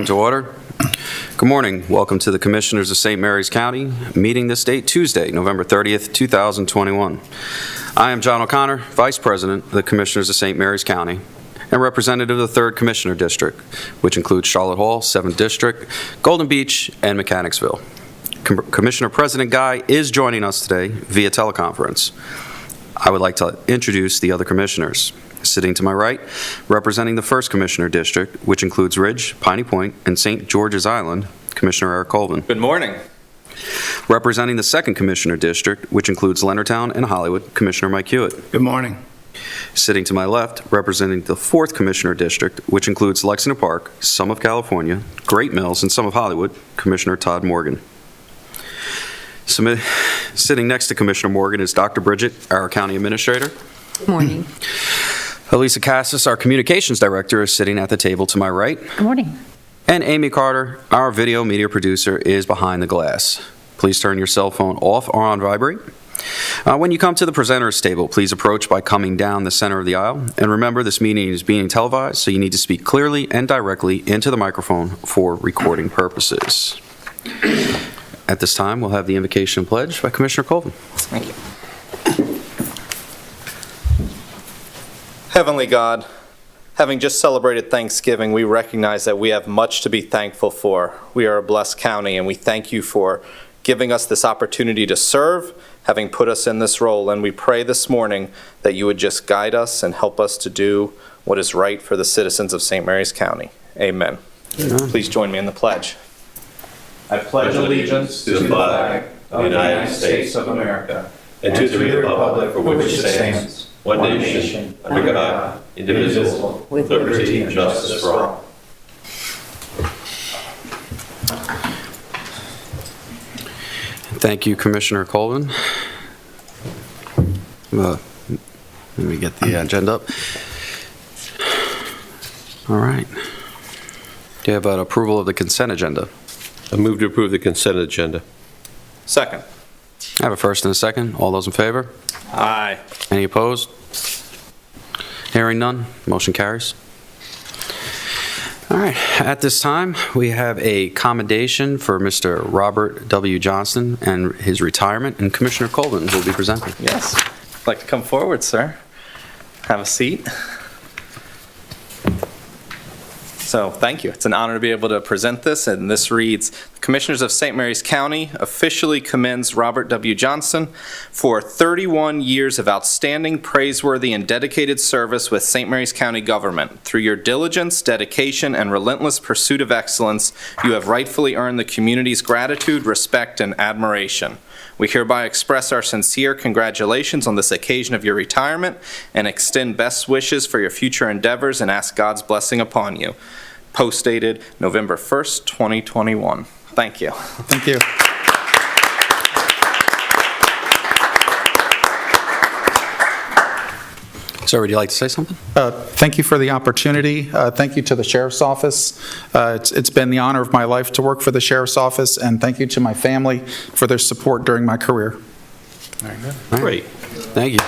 Come to order. Good morning. Welcome to the Commissioners of St. Mary's County, meeting this date, Tuesday, November 30th, 2021. I am John O'Connor, Vice President of the Commissioners of St. Mary's County and representative of the 3rd Commissioner District, which includes Charlotte Hall, 7th District, Golden Beach, and Mechanicsville. Commissioner President Guy is joining us today via teleconference. I would like to introduce the other commissioners. Sitting to my right, representing the 1st Commissioner District, which includes Ridge, Piney Point, and St. George's Island, Commissioner Eric Colvin. Good morning. Representing the 2nd Commissioner District, which includes Leonardtown and Hollywood, Commissioner Mike Hewitt. Good morning. Sitting to my left, representing the 4th Commissioner District, which includes Lexington Park, some of California, Great Mills, and some of Hollywood, Commissioner Todd Morgan. Sitting next to Commissioner Morgan is Dr. Bridget, our County Administrator. Good morning. Elisa Cassis, our Communications Director, is sitting at the table to my right. Good morning. And Amy Carter, our video media producer, is behind the glass. Please turn your cell phone off or on vibrate. When you come to the presenters table, please approach by coming down the center of the aisle. And remember, this meeting is being televised, so you need to speak clearly and directly into the microphone for recording purposes. At this time, we'll have the invocation and pledge by Commissioner Colvin. Thank you. Heavenly God, having just celebrated Thanksgiving, we recognize that we have much to be thankful for. We are a blessed county, and we thank you for giving us this opportunity to serve, having put us in this role. And we pray this morning that you would just guide us and help us to do what is right for the citizens of St. Mary's County. Amen. Please join me in the pledge. I pledge allegiance to the flag of the United States of America and to the republic for which it stands, one nation, under God, indivisible, with liberty and justice for all. Thank you, Commissioner Colvin. Let me get the agenda up. All right. Do you have an approval of the consent agenda? I move to approve the consent agenda. Second. I have a first and a second. All those in favor? Aye. Any opposed? Hearing none, motion carries. All right, at this time, we have a commendation for Mr. Robert W. Johnston and his retirement, and Commissioner Colvin will be presenting. Yes. I'd like to come forward, sir. Have a seat. So thank you. It's an honor to be able to present this, and this reads, the Commissioners of St. Mary's County officially commends Robert W. Johnston for 31 years of outstanding, praiseworthy, and dedicated service with St. Mary's County government. Through your diligence, dedication, and relentless pursuit of excellence, you have rightfully earned the community's gratitude, respect, and admiration. We hereby express our sincere congratulations on this occasion of your retirement and extend best wishes for your future endeavors and ask God's blessing upon you. Post dated November 1st, 2021. Thank you. Thank you. Sir, would you like to say something? Thank you for the opportunity. Thank you to the Sheriff's Office. It's been the honor of my life to work for the Sheriff's Office, and thank you to my family for their support during my career. Very good. Great. Thank you.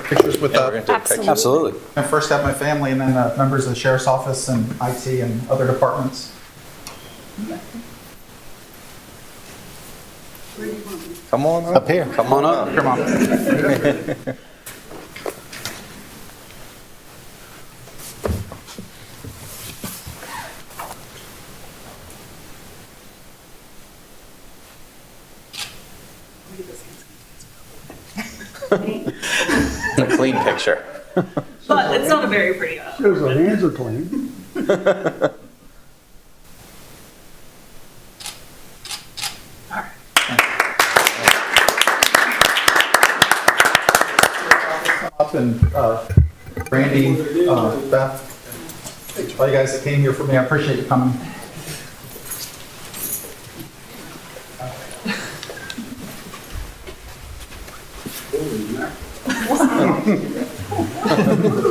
Pictures with Absolutely. I first have my family and then members of the Sheriff's Office and IT and other departments. Come on Up here. Come on up. Come on. It's a clean picture. But it's not a very pretty one. Shows our hands are clean. Up and Randy, Beth, all you guys that came here for me, I appreciate you coming.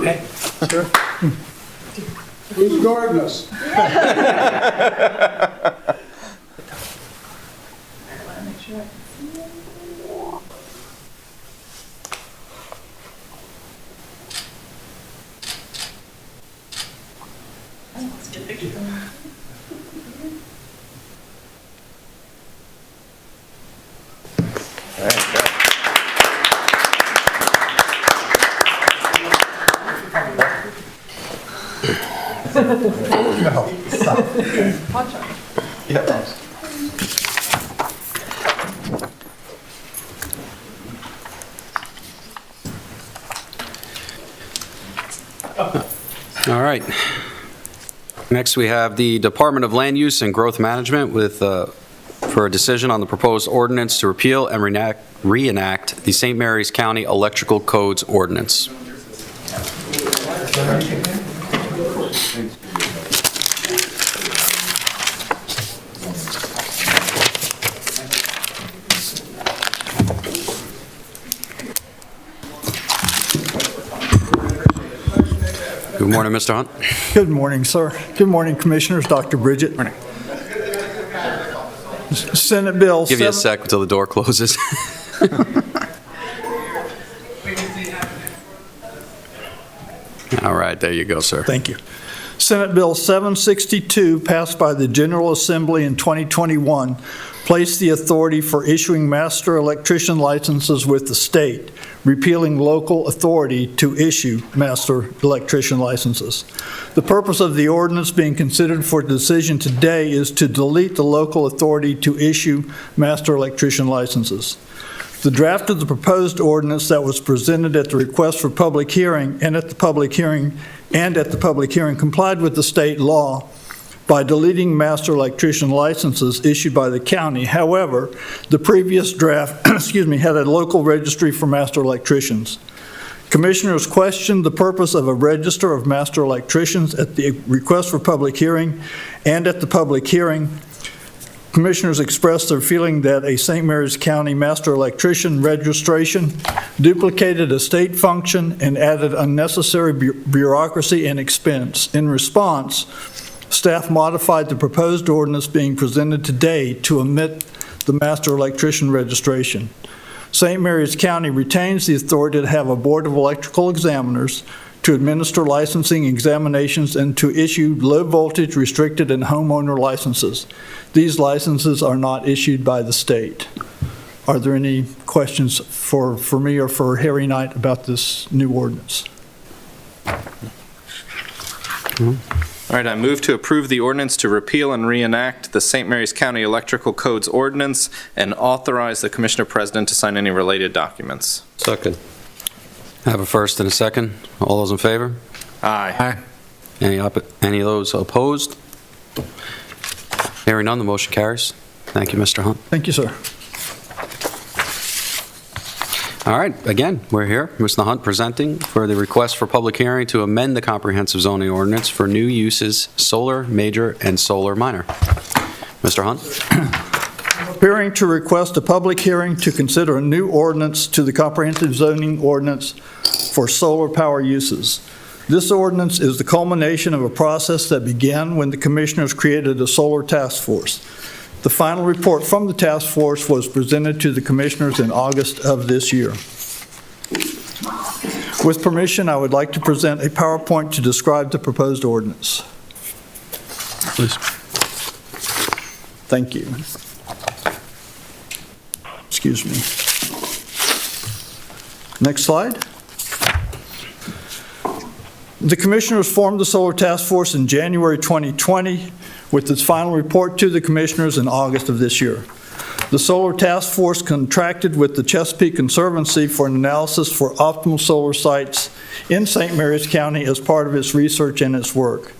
Hey, sure. Who's guarding us? All right. Next, we have the Department of Land Use and Growth Management for a decision on the proposed ordinance to repeal and reenact the St. Mary's County Electrical Codes Ordinance. Good morning, Mr. Hunt. Good morning, sir. Good morning, Commissioners. Dr. Bridget. Morning. Senate Bill. Give you a sec until the door closes. All right, there you go, sir. Thank you. Senate Bill 762, passed by the General Assembly in 2021, placed the authority for issuing master electrician licenses with the state, repealing local authority to issue master electrician licenses. The purpose of the ordinance being considered for decision today is to delete the local authority to issue master electrician licenses. The draft of the proposed ordinance that was presented at the request for public hearing and at the public hearing complied with the state law by deleting master electrician licenses issued by the county. However, the previous draft, had a local registry for master electricians. Commissioners questioned the purpose of a register of master electricians at the request for public hearing, and at the public hearing, Commissioners expressed their feeling that a St. Mary's County master electrician registration duplicated a state function and added unnecessary bureaucracy and expense. In response, staff modified the proposed ordinance being presented today to omit the master electrician registration. St. Mary's County retains the authority to have a board of electrical examiners to administer licensing examinations and to issue low-voltage restricted and homeowner licenses. These licenses are not issued by the state. Are there any questions for me or for Harry Knight about this new ordinance? All right, I move to approve the ordinance to repeal and reenact the St. Mary's County Electrical Codes Ordinance and authorize the Commissioner President to sign any related documents. Second. I have a first and a second. All those in favor? Aye. Any of those opposed? Hearing none, the motion carries. Thank you, Mr. Hunt. Thank you, sir. All right, again, we're here. Mr. Hunt presenting for the request for public hearing to amend the comprehensive zoning ordinance for new uses, solar major and solar minor. Mr. Hunt? Appearing to request a public hearing to consider a new ordinance to the comprehensive zoning ordinance for solar power uses. This ordinance is the culmination of a process that began when the Commissioners created a solar task force. The final report from the task force was presented to the Commissioners in August of this year. With permission, I would like to present a PowerPoint to describe the proposed ordinance. Please. Thank you. Excuse me. Next slide. The Commissioners formed the Solar Task Force in January 2020 with its final report to the Commissioners in August of this year. The Solar Task Force contracted with the Chesapeake Conservancy for an analysis for optimal solar sites in St. Mary's County as part of its research and its work.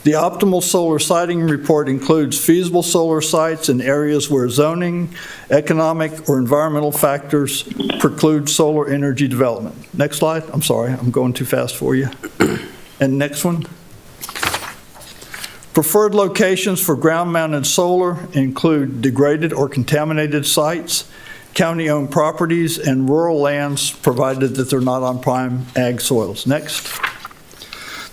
The optimal solar siting report includes feasible solar sites in areas where zoning, economic, or environmental factors preclude solar energy development. Next slide. I'm sorry, I'm going too fast for you. And next one. Preferred locations for ground-mounted solar include degraded or contaminated sites, county-owned properties, and rural lands, provided that they're not on prime ag soils. Next.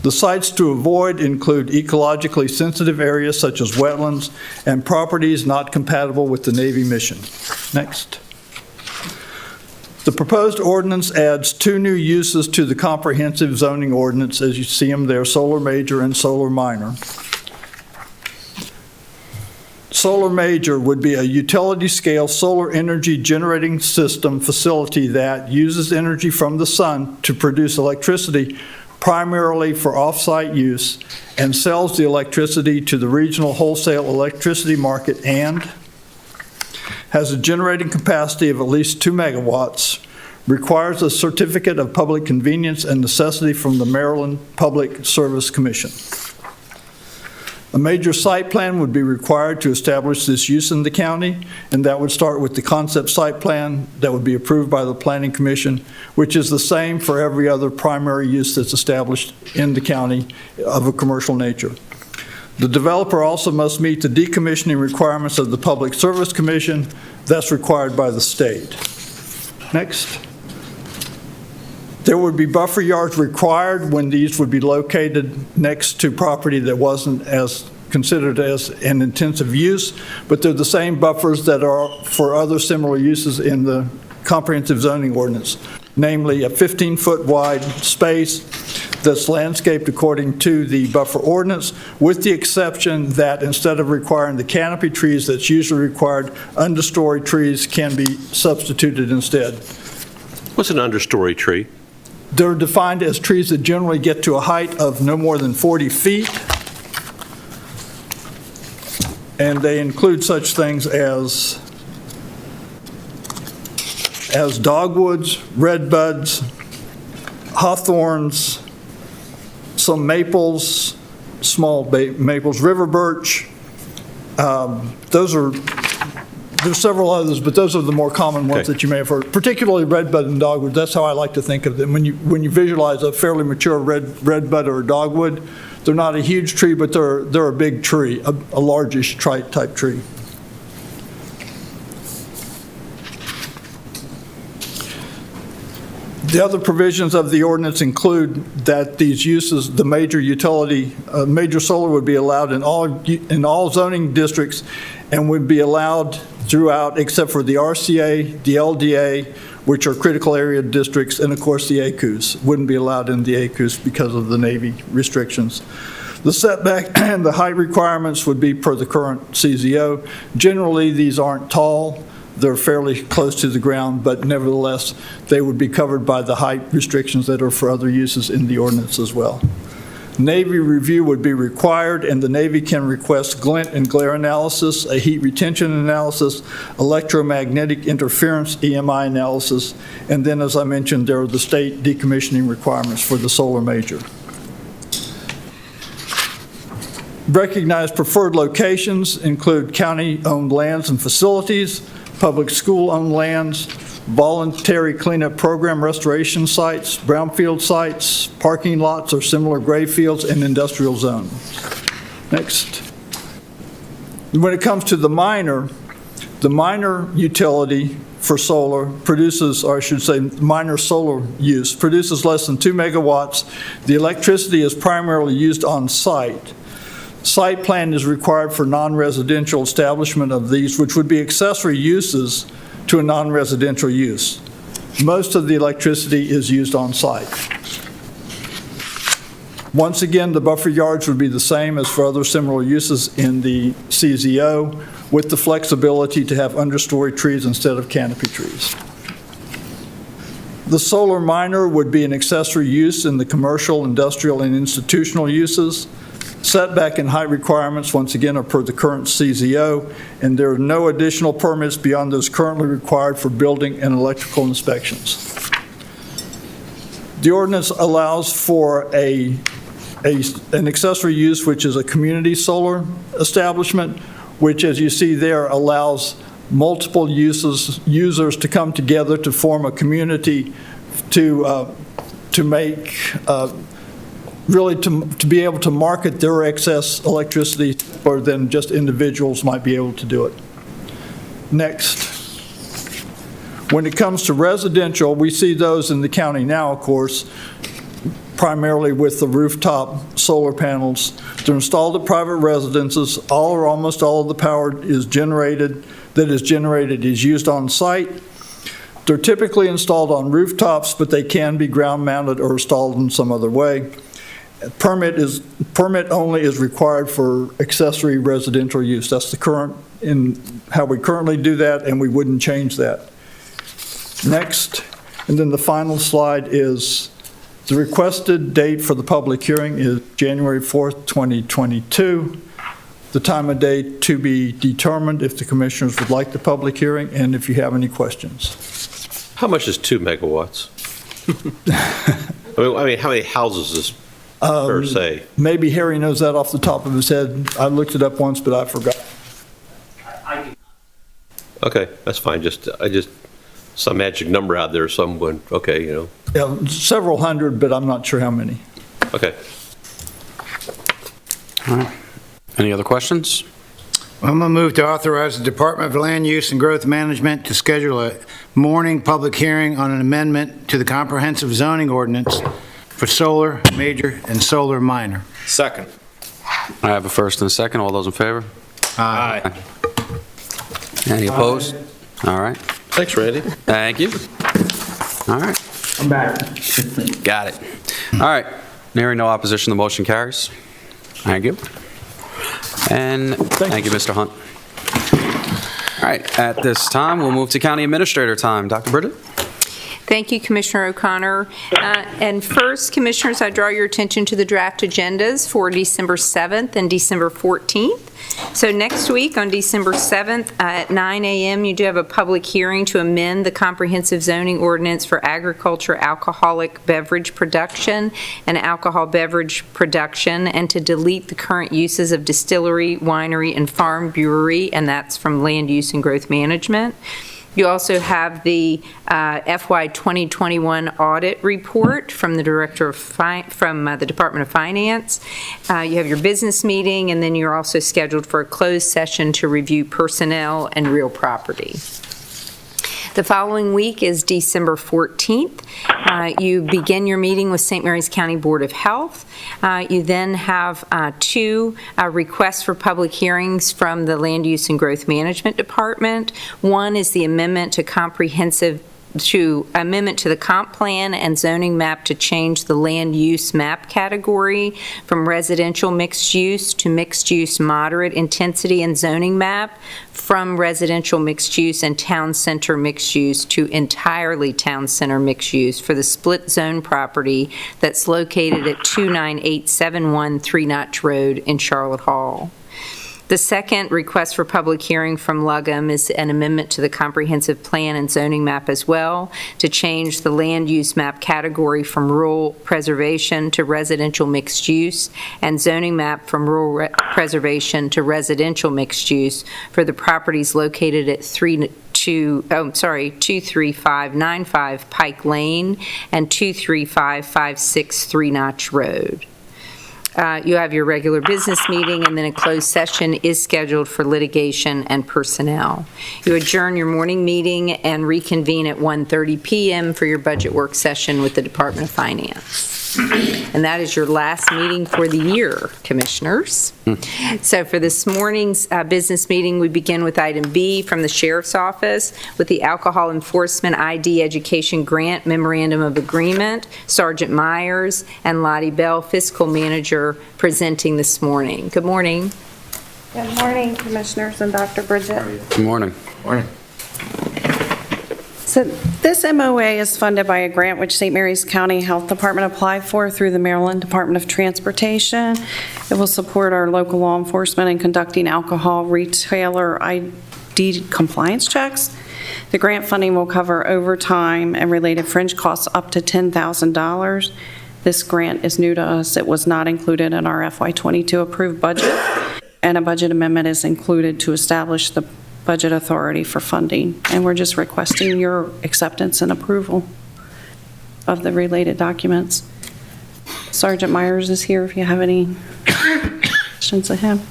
The sites to avoid include ecologically sensitive areas such as wetlands and properties not compatible with the Navy mission. Next. The proposed ordinance adds 2 new uses to the comprehensive zoning ordinance, as you see them there, solar major and solar minor. Solar Major would be a utility-scale solar energy generating system facility that uses energy from the sun to produce electricity primarily for off-site use and sells the electricity to the regional wholesale electricity market, and has a generating capacity of at least 2 megawatts, requires a certificate of public convenience and necessity from the Maryland Public Service Commission. A major site plan would be required to establish this use in the county, and that would start with the concept site plan that would be approved by the Planning Commission, which is the same for every other primary use that's established in the county of a commercial nature. The developer also must meet the decommissioning requirements of the Public Service Commission that's required by the state. Next. There would be buffer yards required when these would be located next to property that wasn't as considered as an intensive use, but they're the same buffers that are for other similar uses in the comprehensive zoning ordinance, namely a 15-foot wide space that's landscaped according to the buffer ordinance, with the exception that instead of requiring the canopy trees that's usually required, understory trees can be substituted instead. What's an understory tree? They're defined as trees that generally get to a height of no more than 40 feet. And they include such things as dogwoods, redbuds, hawthorns, some maples, small maples, river birch. There's several others, but those are the more common ones Okay. that you may have heard, particularly redbud and dogwood. That's how I like to think of them. When you visualize a fairly mature redbud or a dogwood, they're not a huge tree, but they're a big tree, a largish type tree. The other provisions of the ordinance include that these uses, the major utility, major solar would be allowed in all zoning districts and would be allowed throughout except for the RCA, the LDA, which are critical area districts, and of course the ACUs. Wouldn't be allowed in the ACUs because of the Navy restrictions. The setback and the height requirements would be per the current CZO. Generally, these aren't tall. They're fairly close to the ground, but nevertheless, they would be covered by the height restrictions that are for other uses in the ordinance as well. Navy review would be required, and the Navy can request glint and glare analysis, a heat retention analysis, electromagnetic interference EMI analysis, and then, as I mentioned, there are the state decommissioning requirements for the solar major. Recognized preferred locations include county-owned lands and facilities, public school-owned lands, voluntary cleanup program restoration sites, brownfield sites, parking lots or similar gray fields, and industrial zones. Next. When it comes to the minor utility for solar produces, or I should say minor solar use, produces less than 2 megawatts. The electricity is primarily used on site. Site plan is required for non-residential establishment of these, which would be accessory uses to a non-residential use. Most of the electricity is used on site. Once again, the buffer yards would be the same as for other similar uses in the CZO, with the flexibility to have understory trees instead of canopy trees. The solar minor would be an accessory use in the commercial, industrial, and institutional uses. Setback and height requirements, once again, are per the current CZO, and there are no additional permits beyond those currently required for building and electrical inspections. The ordinance allows for an accessory use, which is a community solar establishment, which, as you see there, allows multiple users to come together to form a community to make really to be able to market their excess electricity, or then just individuals might be able to do it. Next. When it comes to residential, we see those in the county now, of course, primarily with the rooftop solar panels. They're installed at private residences. All or almost all of the power that is generated is used on site. They're typically installed on rooftops, but they can be ground mounted or installed in some other way. Permit only is required for accessory residential use. That's the current in how we currently do that, and we wouldn't change that. Next, and then the final slide is the requested date for the public hearing is January 4th, 2022. The time of day to be determined if the commissioners would like the public hearing and if you have any questions. How much is 2 megawatts? I mean, how many houses is per se? Maybe Harry knows that off the top of his head. I looked it up once, but I forgot. Okay, that's fine. I just some magic number out there. Someone, okay, Yeah, several hundred, but I'm not sure how many. okay. All right. Any other questions? I'm going to move to authorize the Department of Land Use and Growth Management to schedule a morning public hearing on an amendment to the comprehensive zoning ordinance for solar major and solar minor. Second. I have a first and a second. All those in favor? Aye. Any opposed? All right. Thanks, Randy. Thank you. All right. I'm back. Got it. All right. Hearing no opposition, the motion carries. Thank you. And thank you, Mr. Hunt. All right. At this time, we'll move to County Administrator time. Dr. Bridget? Thank you, Commissioner O'Connor. And first, Commissioners, I draw your attention to the draft agendas for December 7th and December 14th. So next week, on December 7th at 9 a.m., you do have a public hearing to amend the comprehensive zoning ordinance for agriculture, alcoholic beverage production, and alcohol beverage production, and to delete the current uses of distillery, winery, and farm brewery, and that's from Land Use and Growth Management. You also have the FY 2021 audit report from the Director of the Department of Finance. You have your business meeting, and then you're also scheduled for a closed session to review personnel and real property. The following week is December 14th. You begin your meeting with St. Mary's County Board of Health. You then have 2 requests for public hearings from the Land Use and Growth Management Department. One is the amendment to the comp plan and zoning map to change the land use map category from residential mixed use to mixed use moderate intensity and zoning map, from residential mixed use and town center mixed use to entirely town center mixed use for the split zone property that's located at 29871 Three Notch Road in Charlotte Hall. The second request for public hearing from LUGM is an amendment to the comprehensive plan and zoning map as well, to change the land use map category from rural preservation to residential mixed use, and zoning map from rural preservation to residential mixed use for the properties located at 23595 Pike Lane and 23556 Three Notch Road. You have your regular business meeting, and then a closed session is scheduled for litigation and personnel. You adjourn your morning meeting and reconvene at 1:30 p.m. for your budget work session with the Department of Finance. And that is your last meeting for the year, Commissioners. So for this morning's business meeting, we begin with item B from the Sheriff's Office with the Alcohol Enforcement ID Education Grant Memorandum of Agreement. Sergeant Myers and Lottie Bell, Fiscal Manager, presenting this morning. Good morning. Good morning, Commissioners and Dr. Bridget. Good morning. So this MOA is funded by a grant which St. Mary's County Health Department applied for through the Maryland Department of Transportation. It will support our local law enforcement in conducting alcohol retailer ID compliance checks. The grant funding will cover overtime and related fringe costs up to $10,000. This grant is new to us. It was not included in our FY22 approved budget, and a budget amendment is included to establish the budget authority for funding, and we're just requesting your acceptance and approval of the related documents. Sergeant Myers is here if you have any questions of him.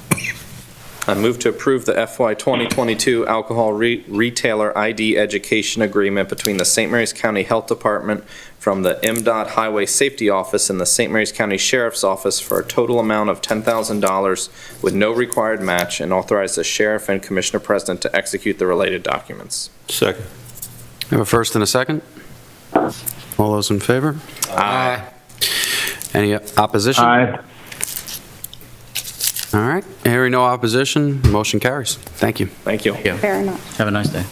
I move to approve the FY 2022 alcohol retailer ID education agreement between the St. Mary's County Health Department from the MDOT Highway Safety Office and the St. Mary's County Sheriff's Office for a total amount of $10,000 with no required match, and authorize the Sheriff and Commissioner President to execute the related documents. Second. We have a first and a second. All those in favor? Aye. Any opposition? Aye. All right, hearing no opposition, motion carries. Thank you. Thank you. Very much. Have a nice day.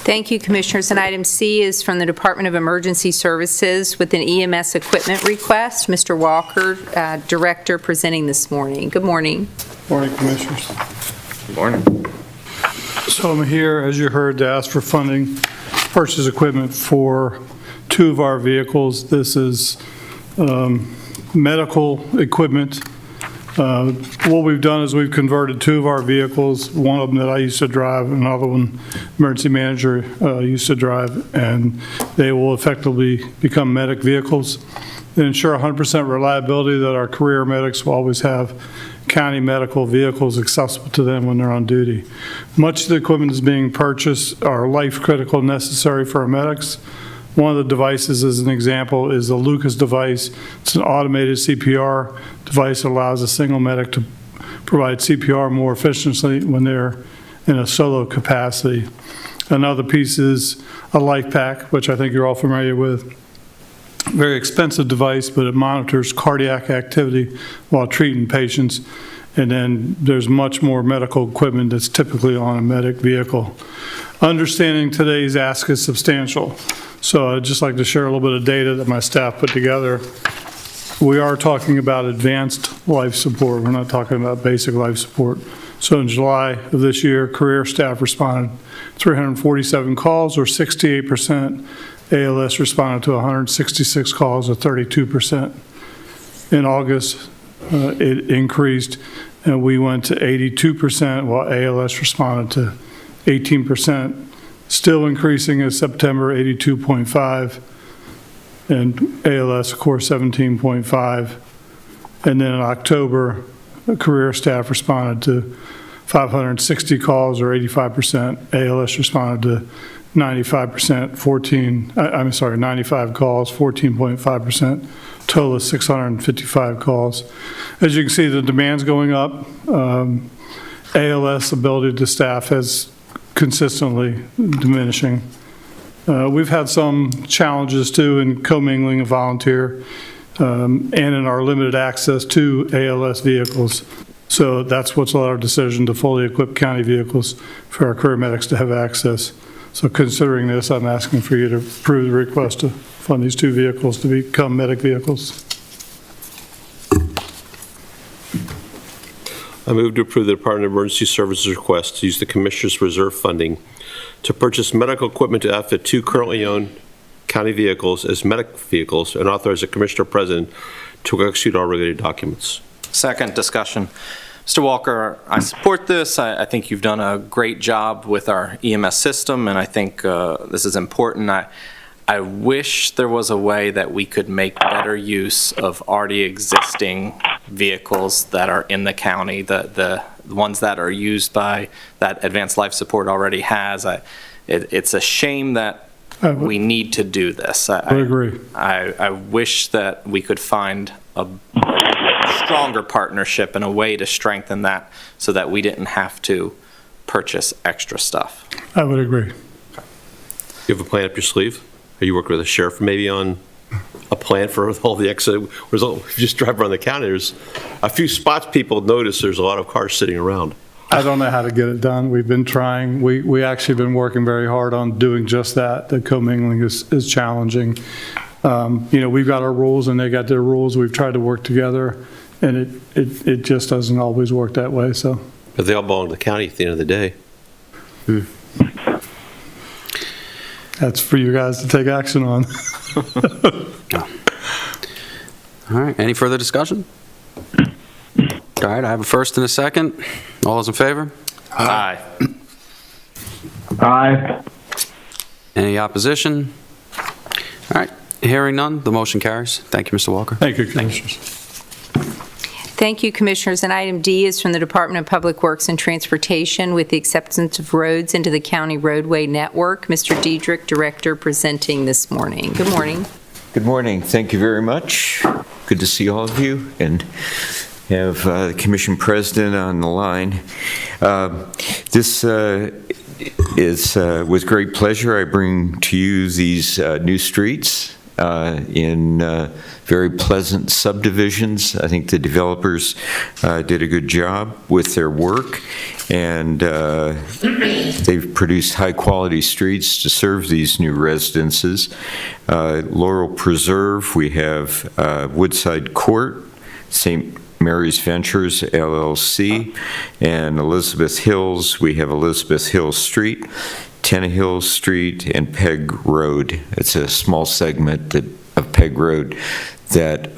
Thank you, Commissioners. And item C is from the Department of Emergency Services with an EMS equipment request. Mr. Walker, Director, presenting this morning. Good morning. Morning, Commissioners. Good morning. So I'm here, as you heard, to ask for funding, purchase equipment for 2 of our vehicles. This is medical equipment. What we've done is we've converted 2 of our vehicles, one of them that I used to drive, another one emergency manager used to drive, and they will effectively become medic vehicles and ensure 100% reliability that our career medics will always have county medical vehicles accessible to them when they're on duty. Much of the equipment is being purchased are life-critical necessary for our medics. One of the devices, as an example, is the Lucas device. It's an automated CPR device that allows a single medic to provide CPR more efficiently when they're in a solo capacity. Another piece is a life pack, which I think you're all familiar with. Very expensive device, but it monitors cardiac activity while treating patients. And then there's much more medical equipment that's typically on a medic vehicle. Understanding today's ask is substantial. So I'd just like to share a little bit of data that my staff put together. We are talking about advanced life support. We're not talking about basic life support. So in July of this year, career staff responded 347 calls, or 68%. ALS responded to 166 calls, or 32%. In August, it increased, and we went to 82%, while ALS responded to 18%. Still increasing in September, 82.5, and ALS, of course, 17.5. And then in October, career staff responded to 560 calls, or 85%. ALS responded to 95%, 95 calls, 14.5%. Total of 655 calls. As you can see, the demand's going up. ALS ability to staff has consistently diminishing. We've had some challenges too in commingling a volunteer and in our limited access to ALS vehicles. So that's what's led our decision to fully equip county vehicles for our career medics to have access. So considering this, I'm asking for you to approve the request to fund these 2 vehicles to become medic vehicles. I move to approve the Department of Emergency Services request to use the Commissioner's Reserve funding to purchase medical equipment to outfit 2 currently owned county vehicles as medic vehicles and authorize the Commissioner President to execute all related documents. Second discussion. Mr. Walker, I support this. I think you've done a great job with our EMS system, and I think this is important. I wish there was a way that we could make better use of already existing vehicles that are in the county, the ones that are used by that Advanced Life Support already has. It's a shame that we need to do this. I agree. I wish that we could find a stronger partnership and a way to strengthen that so that we didn't have to purchase extra stuff. I would agree. You have a plan up your sleeve? Are you working with a sheriff maybe on a plan for all the exit? If you just drive around the county, there's a few spots people notice there's a lot of cars sitting around. I don't know how to get it done. We've been trying. We actually been working very hard on doing just that. The commingling is challenging. We've got our rules and they got their rules. We've tried to work together, and it just doesn't always work that way. So, But they all belong to the county at the end of the day. That's for you guys to take action on. All right, any further discussion? All right, I have a first and a second. All those in favor? Aye. Aye. Any opposition? All right, hearing none, the motion carries. Thank you, Mr. Walker. Thank you, Commissioners. Thank you, Commissioners. And item D is from the Department of Public Works and Transportation with the acceptance of roads into the county roadway network. Mr. Diedrich, Director, presenting this morning. Good morning. Good morning. Thank you very much. Good to see all of you and have the Commission President on the line. This is with great pleasure I bring to you these new streets in very pleasant subdivisions. I think the developers did a good job with their work, and they've produced high-quality streets to serve these new residences. Laurel Preserve, we have Woodside Court, St. Mary's Ventures, LLC, and Elizabeth Hills, we have Elizabeth Hill Street, Tennehill Street, and Peg Road. It's a small segment of Peg Road that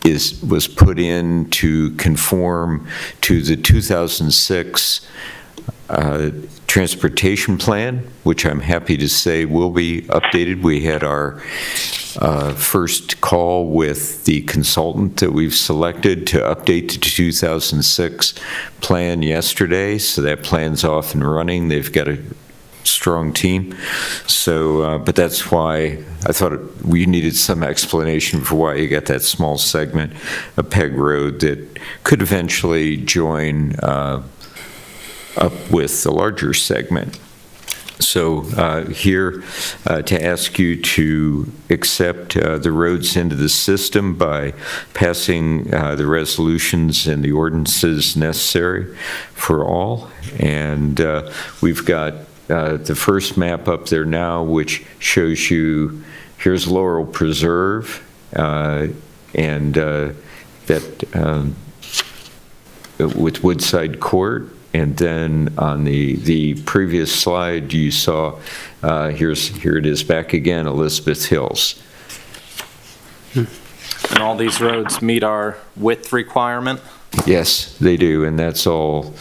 was put in to conform to the 2006 transportation plan, which I'm happy to say will be updated. We had our first call with the consultant that we've selected to update the 2006 plan yesterday, so that plan's off and running. They've got a strong team. So, but that's why I thought we needed some explanation for why you got that small segment of Peg Road that could eventually join up with the larger segment. So here to ask you to accept the roads into the system by passing the resolutions and the ordinances necessary for all. And we've got the first map up there now, which shows you, here's Laurel Preserve, and that with Woodside Court. And then on the previous slide, you saw, here it is back again, Elizabeth Hills. And all these roads meet our width requirement? Yes, they do, and that's all,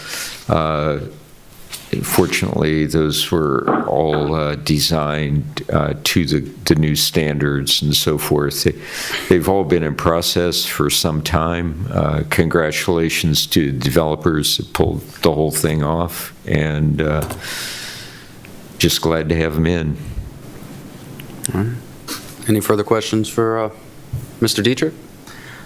fortunately, those were all designed to the new standards and so forth. They've all been in process for some time. Congratulations to the developers that pulled the whole thing off, and just glad to have them in. All right. Any further questions for Mr. Dietrich?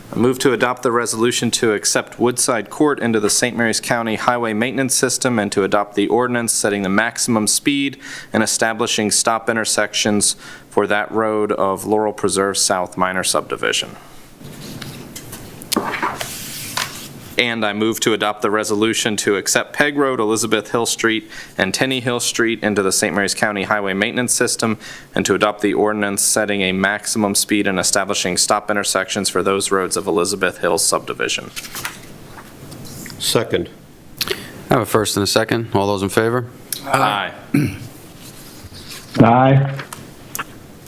I move to adopt the resolution to accept Woodside Court into the St. Mary's County Highway Maintenance System and to adopt the ordinance setting the maximum speed and establishing stop intersections for that road of Laurel Preserve South Minor Subdivision. And I move to adopt the resolution to accept Peg Road, Elizabeth Hill Street, and Tennehill Street into the St. Mary's County Highway Maintenance System, and to adopt the ordinance setting a maximum speed and establishing stop intersections for those roads of Elizabeth Hill subdivision. Second. I have a first and a second. All those in favor? Aye. Aye.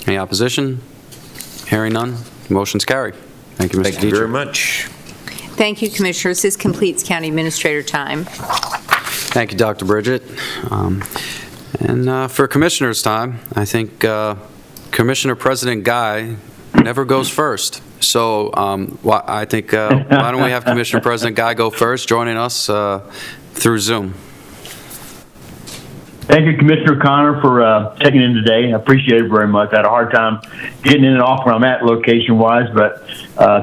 Any opposition? Hearing none, motion's carried. Thank you, Mr. Thank you Dietrich. very much. Thank you, Commissioners. This completes County Administrator time. Thank you, Dr. Bridget. And for Commissioner's time, I think Commissioner President Guy never goes first. So I think, why don't we have Commissioner President Guy go first, joining us through Zoom. Thank you, Commissioner Connor, for taking in today. I appreciate it very much. I had a hard time getting in and off where I'm at location-wise, but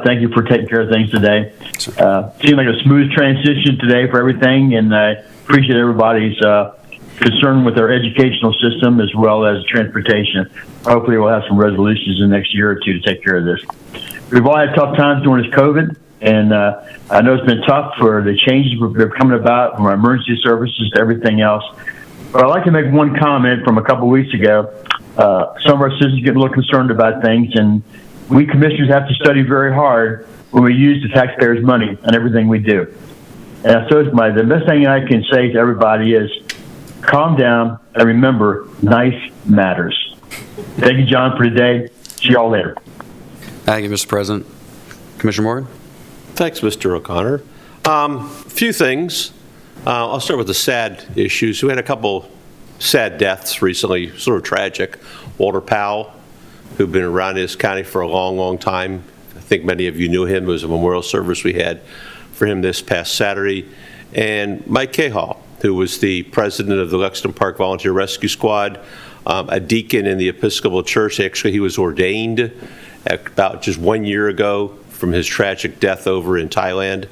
thank you for taking care of things today. Seemed like a smooth transition today for everything, and I appreciate everybody's concern with our educational system as well as transportation. Hopefully we'll have some resolutions in the next year or two to take care of this. We've all had tough times during this COVID, and I know it's been tough for the changes that are coming about from our emergency services to everything else. But I'd like to make one comment from a couple weeks ago. Some of our citizens get a little concerned about things, and we commissioners have to study very hard when we use the taxpayers' money on everything we do. And so the best thing I can say to everybody is calm down and remember, nice matters. Thank you, John, for today. See you all later. Thank you, Mr. President. Commissioner Morgan? Thanks, Mr. O'Connor. A few things. I'll start with the sad issues. We had a couple sad deaths recently, sort of tragic. Walter Powell, who'd been around this county for a long, long time. I think many of you knew him. It was a memorial service we had for him this past Saturday. And Mike Cahall, who was the president of the Lexington Park Volunteer Rescue Squad, a deacon in the Episcopal Church. Actually, he was ordained about just 1 year ago from his tragic death over in Thailand.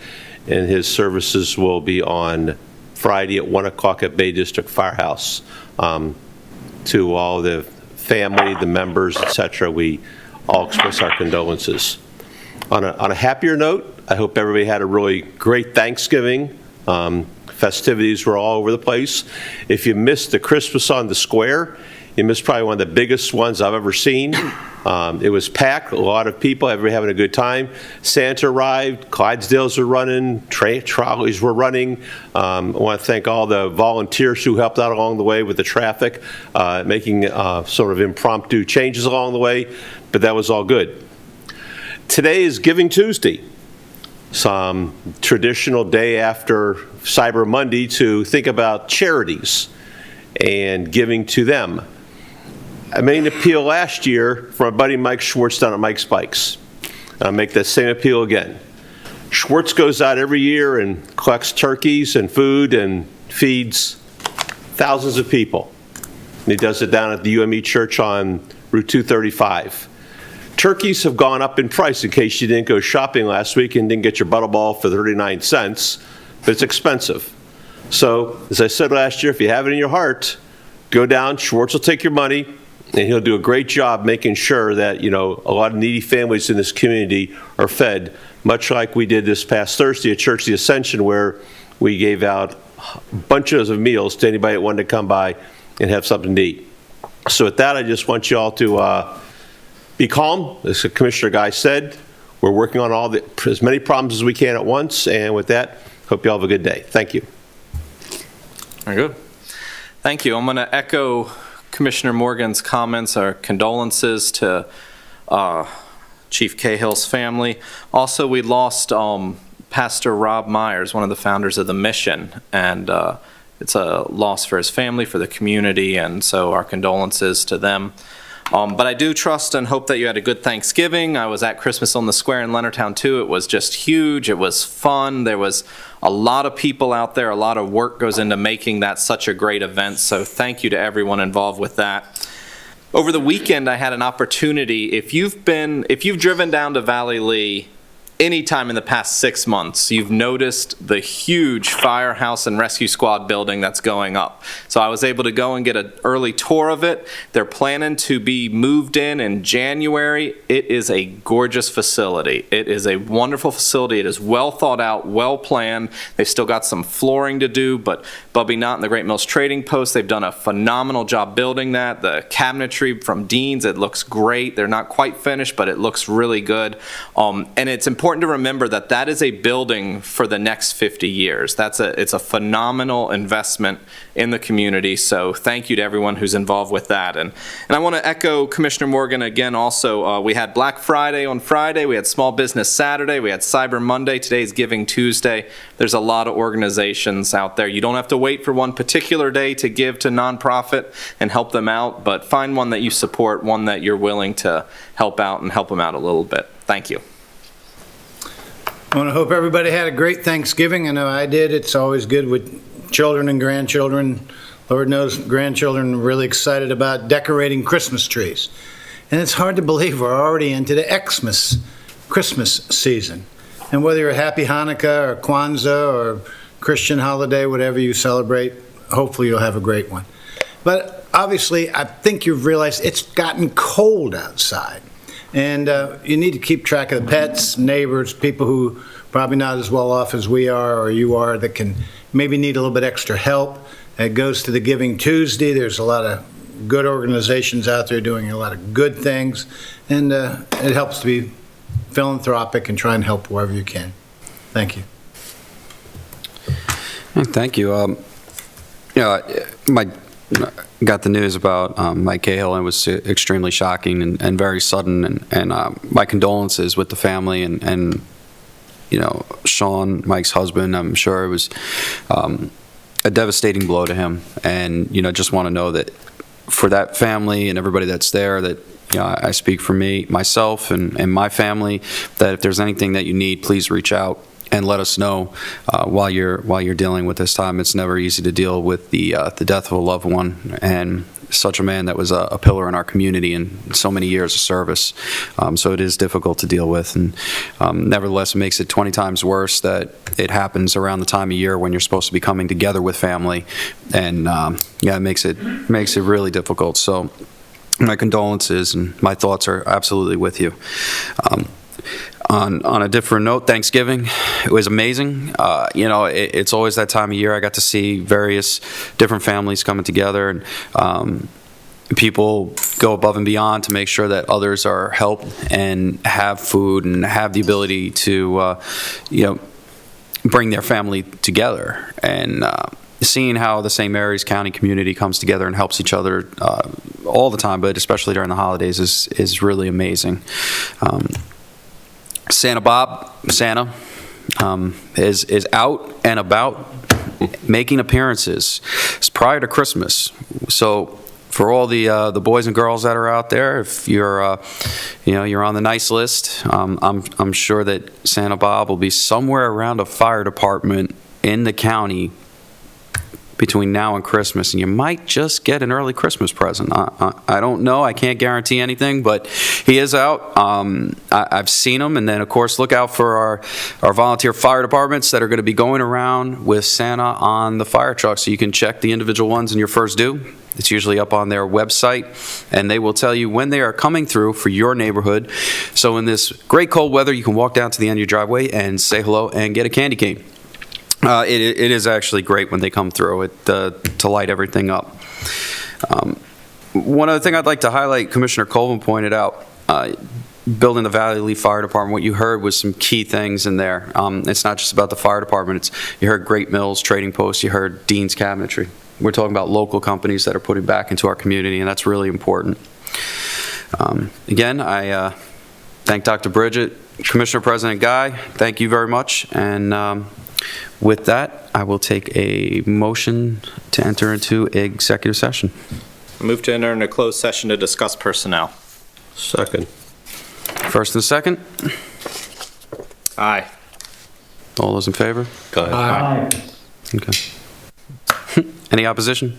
And his services will be on Friday at 1 o'clock at Bay District Firehouse. To all the family, the members, etc., we all express our condolences. On a happier note, I hope everybody had a really great Thanksgiving. Festivities were all over the place. If you missed the Christmas on the Square, you missed probably one of the biggest ones I've ever seen. It was packed, a lot of people, everybody having a good time. Santa arrived, Clydesdales are running, trolleys were running. I want to thank all the volunteers who helped out along the way with the traffic, making sort of impromptu changes along the way, but that was all good. Today is Giving Tuesday, some traditional day after Cyber Monday to think about charities and giving to them. I made an appeal last year from my buddy Mike Schwartz down at Mike's Bikes. I'll make that same appeal again. Schwartz goes out every year and collects turkeys and food and feeds thousands of people. And he does it down at the UME Church on Route 235. Turkeys have gone up in price in case you didn't go shopping last week and didn't get your butterball for 39 cents, but it's expensive. So, as I said last year, if you have it in your heart, go down, Schwartz will take your money, and he'll do a great job making sure that, a lot of needy families in this community are fed, much like we did this past Thursday at Church of the Ascension, where we gave out bunches of meals to anybody that wanted to come by and have something to eat. So with that, I just want you all to be calm. As the Commissioner Guy said, we're working on as many problems as we can at once, and with that, hope you all have a good day. Thank you. Very good. Thank you. I'm going to echo Commissioner Morgan's comments, our condolences to Chief Cahill's family. Also, we lost Pastor Rob Myers, one of the founders of the mission, and it's a loss for his family, for the community, and so our condolences to them. But I do trust and hope that you had a good Thanksgiving. I was at Christmas on the Square in Leonardtown too. It was just huge. It was fun. There was a lot of people out there. A lot of work goes into making that such a great event. So thank you to everyone involved with that. Over the weekend, I had an opportunity. If you've driven down to Valley Lee anytime in the past 6 months, you've noticed the huge firehouse and rescue squad building that's going up. So I was able to go and get an early tour of it. They're planning to be moved in January. It is a gorgeous facility. It is a wonderful facility. It is well thought out, well planned. They've still got some flooring to do, but Bubby Knott and the Great Mills Trading Post, they've done a phenomenal job building that. The cabinetry from Dean's, it looks great. They're not quite finished, but it looks really good. And it's important to remember that that is a building for the next 50 years. It's a phenomenal investment in the community. So thank you to everyone who's involved with that. And I want to echo Commissioner Morgan again also. We had Black Friday on Friday. We had Small Business Saturday. We had Cyber Monday. Today's Giving Tuesday. There's a lot of organizations out there. You don't have to wait for one particular day to give to nonprofit and help them out, but find one that you support, one that you're willing to help out and help them out a little bit. Thank you. I want to hope everybody had a great Thanksgiving. I know I did. It's always good with children and grandchildren. Lord knows grandchildren are really excited about decorating Christmas trees. And it's hard to believe we're already into the Xmas Christmas season. And whether you're a happy Hanukkah or Kwanzaa or Christian holiday, whatever you celebrate, hopefully you'll have a great one. But obviously, I think you've realized it's gotten cold outside. And you need to keep track of the pets, neighbors, people who probably not as well off as we are or you are that can maybe need a little bit extra help. It goes to the Giving Tuesday. There's a lot of good organizations out there doing a lot of good things. And it helps to be philanthropic and try and help wherever you can. Thank you. Thank you. Got the news about Mike Cahill, and it was extremely shocking and very sudden, and my condolences with the family and Sean, Mike's husband. I'm sure it was a devastating blow to him, and just want to know that for that family and everybody that's there, that I speak for myself and my family, that if there's anything that you need, please reach out and let us know while you're dealing with this time. It's never easy to deal with the death of a loved one, and such a man that was a pillar in our community and so many years of service. So it is difficult to deal with, and nevertheless, it makes it 20 times worse that it happens around the time of year when you're supposed to be coming together with family, and it makes it really difficult. So my condolences, and my thoughts are absolutely with you. On a different note, Thanksgiving, it was amazing. It's always that time of year. I got to see various different families coming together, and people go above and beyond to make sure that others are helped and have food and have the ability to, bring their family together. And seeing how the St. Mary's County community comes together and helps each other all the time, but especially during the holidays, is really amazing. Santa is out and about making appearances. It's prior to Christmas. So for all the boys and girls that are out there, if you're you're on the nice list, I'm sure that Santa Bob will be somewhere around a fire department in the county between now and Christmas, and you might just get an early Christmas present. I don't know. I can't guarantee anything, but he is out. I've seen him, and then, of course, look out for our volunteer fire departments that are going to be going around with Santa on the fire truck, so you can check the individual ones in your first due. It's usually up on their website, and they will tell you when they are coming through for your neighborhood. So in this great cold weather, you can walk down to the end of your driveway and say hello and get a candy cane. It is actually great when they come through to light everything up. One other thing I'd like to highlight, Commissioner Colvin pointed out, building the Valley Lee Fire Department, what you heard was some key things in there. It's not just about the fire department. You heard Great Mills Trading Post, you heard Dean's Cabinetry. We're talking about local companies that are putting back into our community, and that's really important. Again, I thank Dr. Bridget, Commissioner President Guy, thank you very much. And with that, I will take a motion to enter into executive session. Move to enter into closed session to discuss personnel. Second. First and second. Aye. All those in favor? Go ahead. Aye. Okay. Any opposition?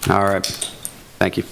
All right. Thank you.